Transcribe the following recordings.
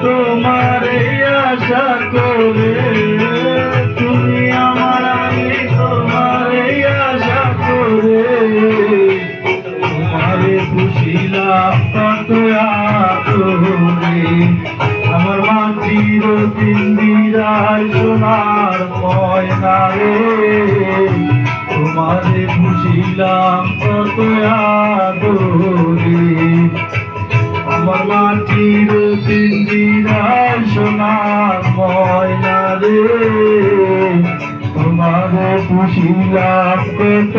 তোমারে আশা করে, তুমি আমার, আমি তোমারে আশা করে, তোমারে পুষিলাম কত আদরে। আমার মাটির পিঞ্জিরায় সোনার ময়না রে, তোমারে পুষিলাম কত আদরে। আমার মাটির পিঞ্জিরায় সোনার ময়না রে, তোমারে পুষিলাম কত।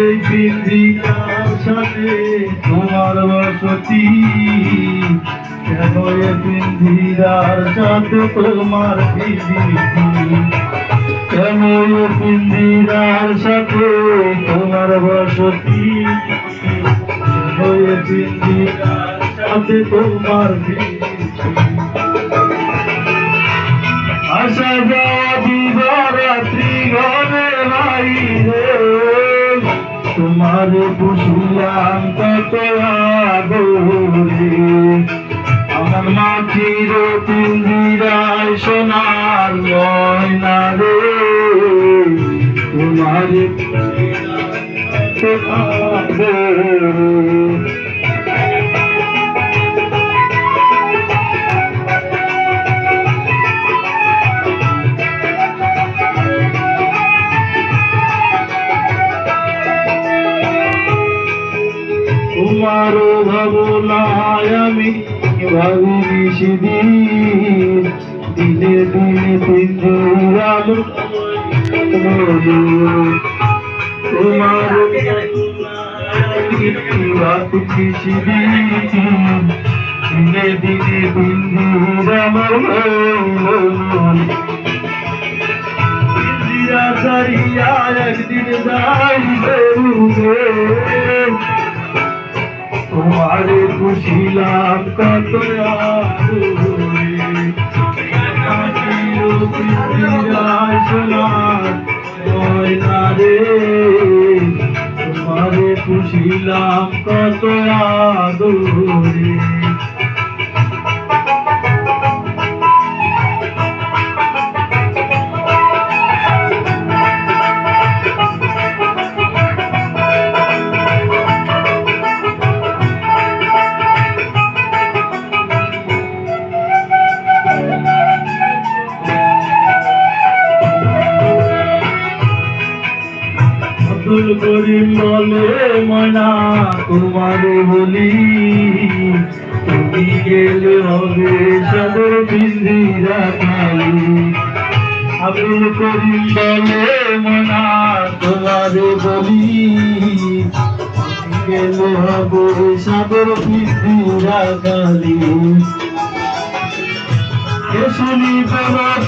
এই পিঞ্জিরার সাথে তোমার বসতি, কেন এ পিঞ্জিরার সাথে তোমার বিধি, কেন এ পিঞ্জিরার সাথে তোমার বসতি, কেন এ পিঞ্জিরার সাথে তোমার বিধি। আসা যাওয়া দিবারাত্রি ঘরে বাইরে, তোমারে পুষিলাম কত আদরে। আমার মাটির পিঞ্জিরায় সোনার ময়না রে, তোমারে পুষিলাম কত আদরে। তোমার ভাবনায় আমি ভাবি সেদিন, দিনে দিনে পিঞ্জিরার তোমার ভাবি সেদিন, দিনে দিনে পিঞ্জিরার পিঞ্জিরা ছাড়িয়া একদিন যাইবে তোমারে পুষিলাম কত আদরে। মাটির পিঞ্জিরায় সোনার ময়না রে, তোমারে পুষিলাম কত আদরে। আব্দুল করিম বলে ময়না তোমারে বলি, তুমি গেলে হবে সাদর পিঞ্জিরা খালি। আব্দুল করিম বলে ময়না তোমারে বলি, তুমি গেলে হবে সাদর পিঞ্জিরা খালি। শুনি তোমার